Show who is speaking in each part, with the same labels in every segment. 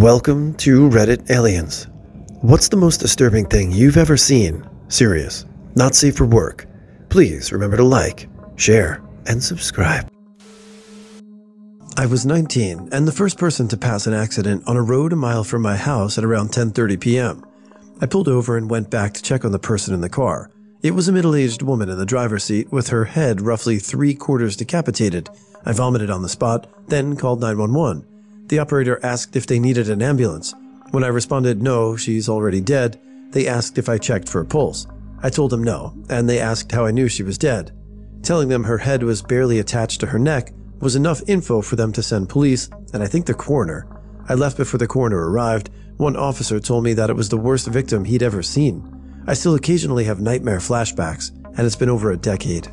Speaker 1: Welcome to Reddit Aliens. What's the most disturbing thing you've ever seen? Serious. Not safe for work. Please remember to like, share, and subscribe. I was 19 and the first person to pass an accident on a road a mile from my house at around 10:30 p.m. I pulled over and went back to check on the person in the car. It was a middle-aged woman in the driver's seat with her head roughly 3/4 decapitated. I vomited on the spot, then called 911. The operator asked if they needed an ambulance. When I responded, no, she's already dead, they asked if I checked for a pulse. I told them no, and they asked how I knew she was dead. Telling them her head was barely attached to her neck was enough info for them to send police, and I think the coroner. I left before the coroner arrived. One officer told me that it was the worst victim he'd ever seen. I still occasionally have nightmare flashbacks, and it's been over a decade.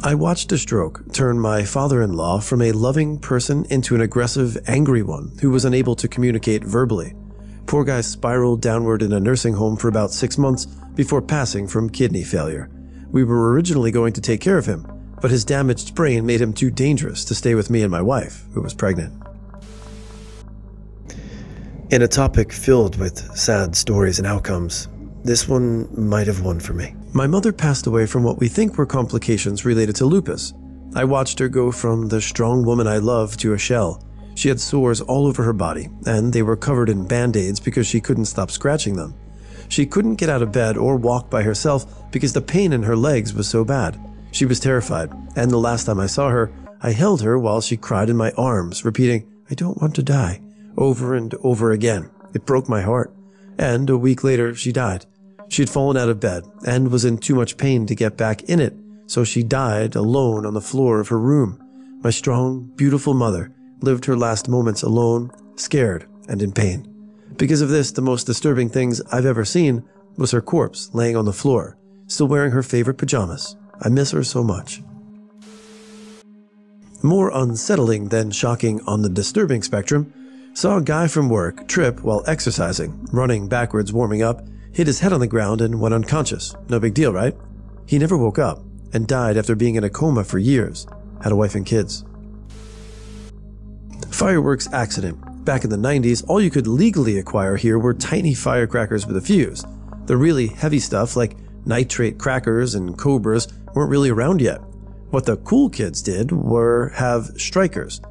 Speaker 1: I watched a stroke turn my father-in-law from a loving person into an aggressive, angry one who was unable to communicate verbally. Poor guy spiraled downward in a nursing home for about 6 months before passing from kidney failure. We were originally going to take care of him, but his damaged brain made him too dangerous to stay with me and my wife, who was pregnant. In a topic filled with sad stories and outcomes, this one might have won for me. My mother passed away from what we think were complications related to lupus. I watched her go from the strong woman I love to a shell. She had sores all over her body, and they were covered in band-aids because she couldn't stop scratching them. She couldn't get out of bed or walk by herself because the pain in her legs was so bad. She was terrified, and the last time I saw her, I held her while she cried in my arms, repeating, "I don't want to die," over and over again. It broke my heart. And a week later, she died. She had fallen out of bed and was in too much pain to get back in it, so she died alone on the floor of her room. My strong, beautiful mother lived her last moments alone, scared, and in pain. Because of this, the most disturbing things I've ever seen was her corpse laying on the floor, still wearing her favorite pajamas. I miss her so much. More unsettling than shocking on the disturbing spectrum, saw a guy from work trip while exercising, running backwards, warming up, hit his head on the ground and went unconscious. No big deal, right? He never woke up and died after being in a coma for years. Had a wife and kids. Fireworks accident. Back in the 90s, all you could legally acquire here were tiny firecrackers with a fuse. The really heavy stuff like nitrate crackers and cobras weren't really around yet. What the cool kids did were have strikers.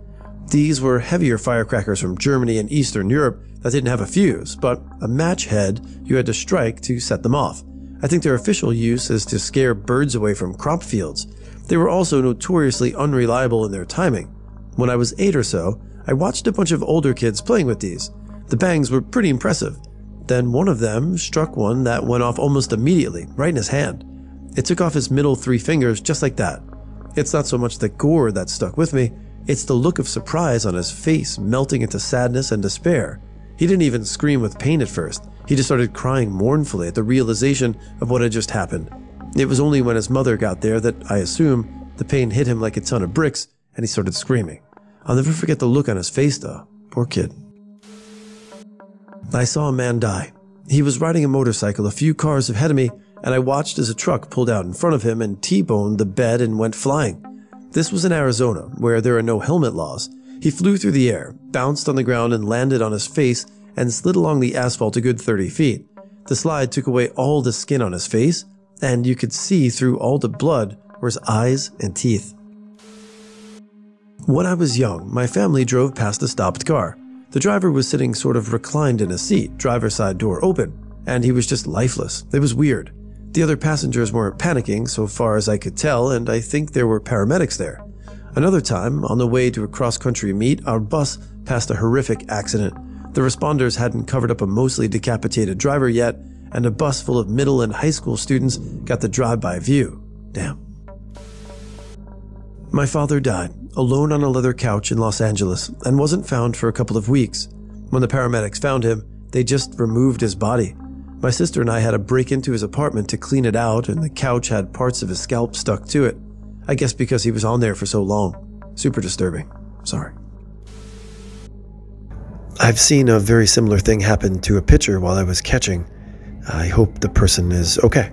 Speaker 1: These were heavier firecrackers from Germany and Eastern Europe that didn't have a fuse, but a match head you had to strike to set them off. I think their official use is to scare birds away from crop fields. They were also notoriously unreliable in their timing. When I was 8 or so, I watched a bunch of older kids playing with these. The bangs were pretty impressive. Then one of them struck one that went off almost immediately, right in his hand. It took off his middle 3 fingers just like that. It's not so much the gore that stuck with me, it's the look of surprise on his face melting into sadness and despair. He didn't even scream with pain at first. He just started crying mournfully at the realization of what had just happened. It was only when his mother got there that, I assume, the pain hit him like a ton of bricks and he started screaming. I'll never forget the look on his face though. Poor kid. I saw a man die. He was riding a motorcycle a few cars ahead of me, and I watched as a truck pulled out in front of him and T-boned the bed and went flying. This was in Arizona, where there are no helmet laws. He flew through the air, bounced on the ground and landed on his face and slid along the asphalt a good 30 feet. The slide took away all the skin on his face, and you could see through all the blood were his eyes and teeth. When I was young, my family drove past a stopped car. The driver was sitting sort of reclined in a seat, driver's side door open, and he was just lifeless. It was weird. The other passengers weren't panicking so far as I could tell, and I think there were paramedics there. Another time, on the way to a cross-country meet, our bus passed a horrific accident. The responders hadn't covered up a mostly decapitated driver yet, and a bus full of middle and high school students got the drive-by view. Damn. My father died, alone on a leather couch in Los Angeles, and wasn't found for a couple of weeks. When the paramedics found him, they just removed his body. My sister and I had to break into his apartment to clean it out, and the couch had parts of his scalp stuck to it. I guess because he was on there for so long. Super disturbing. Sorry. I've seen a very similar thing happen to a pitcher while I was catching. I hope the person is okay.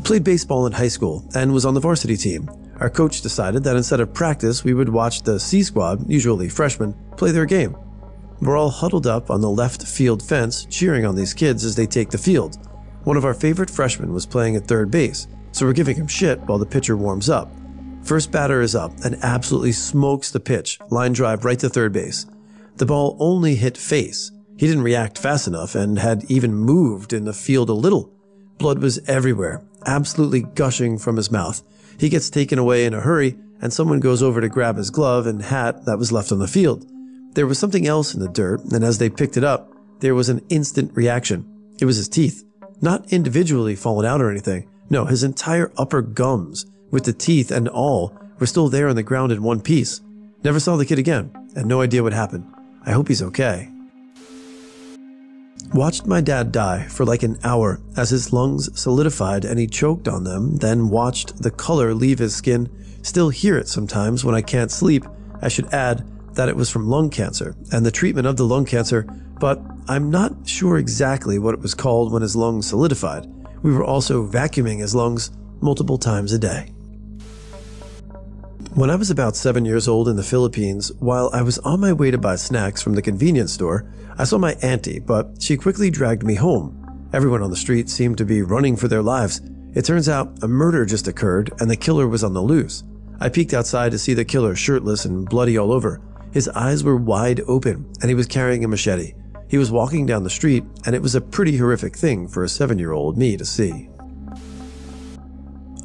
Speaker 1: Played baseball in high school and was on the varsity team. Our coach decided that instead of practice, we would watch the C squad, usually freshmen, play their game. We're all huddled up on the left field fence cheering on these kids as they take the field. One of our favorite freshmen was playing at third base, so we're giving him shit while the pitcher warms up. First batter is up and absolutely smokes the pitch, line drive right to third base. The ball only hit face. He didn't react fast enough and had even moved in the field a little. Blood was everywhere, absolutely gushing from his mouth. He gets taken away in a hurry, and someone goes over to grab his glove and hat that was left on the field. There was something else in the dirt, and as they picked it up, there was an instant reaction. It was his teeth. Not individually fallen out or anything. No, his entire upper gums, with the teeth and all, were still there on the ground in one piece. Never saw the kid again, and no idea what happened. I hope he's okay. Watched my dad die for like an hour as his lungs solidified and he choked on them, then watched the color leave his skin. Still hear it sometimes when I can't sleep. I should add that it was from lung cancer and the treatment of the lung cancer, but I'm not sure exactly what it was called when his lungs solidified. We were also vacuuming his lungs multiple times a day. When I was about 7 years old in the Philippines, while I was on my way to buy snacks from the convenience store, I saw my auntie, but she quickly dragged me home. Everyone on the street seemed to be running for their lives. It turns out a murder just occurred and the killer was on the loose. I peeked outside to see the killer shirtless and bloody all over. His eyes were wide open and he was carrying a machete. He was walking down the street and it was a pretty horrific thing for a 7-year-old me to see.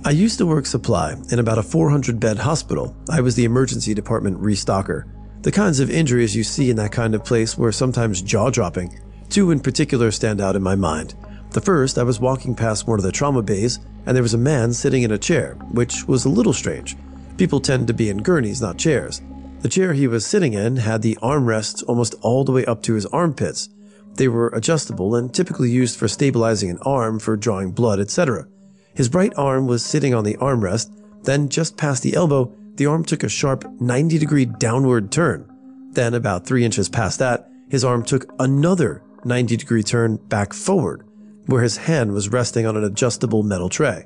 Speaker 1: I used to work supply in about a 400-bed hospital. I was the emergency department restocker. The kinds of injuries you see in that kind of place were sometimes jaw-dropping. Two in particular stand out in my mind. The first, I was walking past one of the trauma bays, and there was a man sitting in a chair, which was a little strange. People tend to be in gurneys, not chairs. The chair he was sitting in had the armrests almost all the way up to his armpits. They were adjustable and typically used for stabilizing an arm, for drawing blood, etc. His right arm was sitting on the armrest, then just past the elbow, the arm took a sharp 90-degree downward turn. Then, about 3 inches past that, his arm took another 90-degree turn back forward, where his hand was resting on an adjustable metal tray.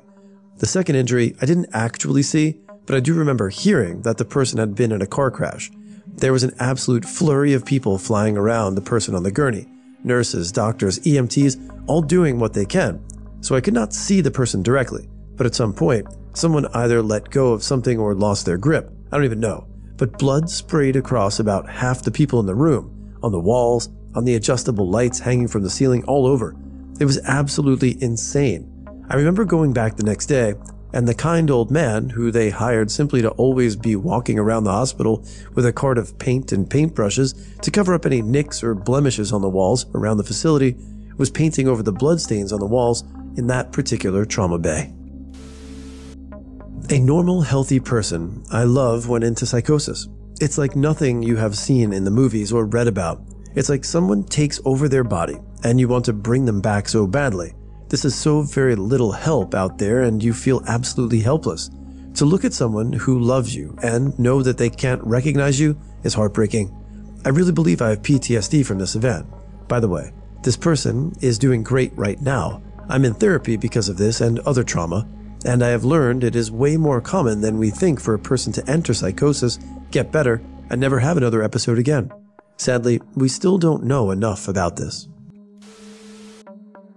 Speaker 1: The second injury I didn't actually see, but I do remember hearing that the person had been in a car crash. There was an absolute flurry of people flying around the person on the gurney. Nurses, doctors, EMTs, all doing what they can. So I could not see the person directly, but at some point, someone either let go of something or lost their grip. I don't even know. But blood sprayed across about half the people in the room, on the walls, on the adjustable lights hanging from the ceiling, all over. It was absolutely insane. I remember going back the next day, and the kind old man, who they hired simply to always be walking around the hospital with a cart of paint and paintbrushes to cover up any nicks or blemishes on the walls around the facility, was painting over the bloodstains on the walls in that particular trauma bay. A normal, healthy person I love went into psychosis. It's like nothing you have seen in the movies or read about. It's like someone takes over their body and you want to bring them back so badly. This is so very little help out there and you feel absolutely helpless. To look at someone who loves you and know that they can't recognize you is heartbreaking. I really believe I have PTSD from this event. By the way, this person is doing great right now. I'm in therapy because of this and other trauma, and I have learned it is way more common than we think for a person to enter psychosis, get better, and never have another episode again. Sadly, we still don't know enough about this.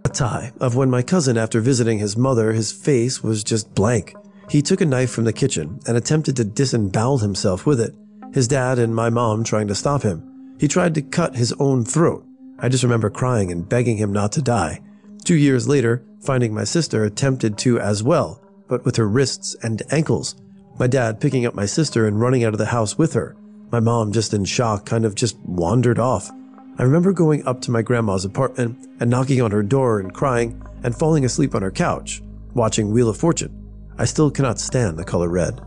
Speaker 1: A tie of when my cousin, after visiting his mother, his face was just blank. He took a knife from the kitchen and attempted to disembowel himself with it, his dad and my mom trying to stop him. He tried to cut his own throat. I just remember crying and begging him not to die. 2 years later, finding my sister attempted to as well, but with her wrists and ankles. My dad picking up my sister and running out of the house with her. My mom, just in shock, kind of just wandered off. I remember going up to my grandma's apartment and knocking on her door and crying and falling asleep on her couch, watching Wheel of Fortune. I still cannot stand the color red.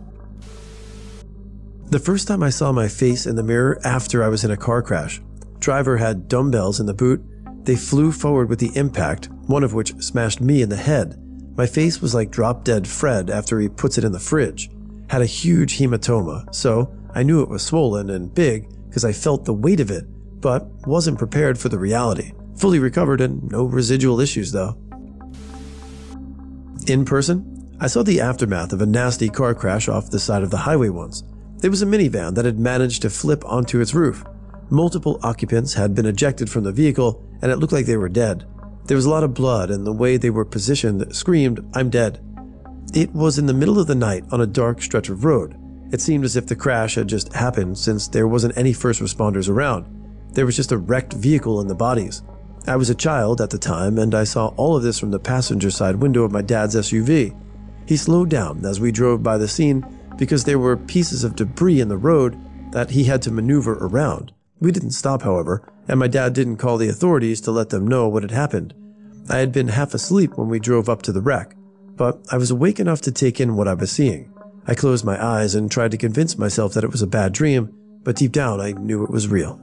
Speaker 1: The first time I saw my face in the mirror after I was in a car crash. Driver had dumbbells in the boot. They flew forward with the impact, one of which smashed me in the head. My face was like drop-dead Fred after he puts it in the fridge. Had a huge hematoma, so I knew it was swollen and big because I felt the weight of it, but wasn't prepared for the reality. Fully recovered and no residual issues though. In person, I saw the aftermath of a nasty car crash off the side of the highway once. It was a minivan that had managed to flip onto its roof. Multiple occupants had been ejected from the vehicle, and it looked like they were dead. There was a lot of blood, and the way they were positioned screamed, "I'm dead." It was in the middle of the night on a dark stretch of road. It seemed as if the crash had just happened since there wasn't any first responders around. There was just a wrecked vehicle and the bodies. I was a child at the time, and I saw all of this from the passenger side window of my dad's SUV. He slowed down as we drove by the scene because there were pieces of debris in the road that he had to maneuver around. We didn't stop, however, and my dad didn't call the authorities to let them know what had happened. I had been half asleep when we drove up to the wreck, but I was awake enough to take in what I was seeing. I closed my eyes and tried to convince myself that it was a bad dream, but deep down I knew it was real.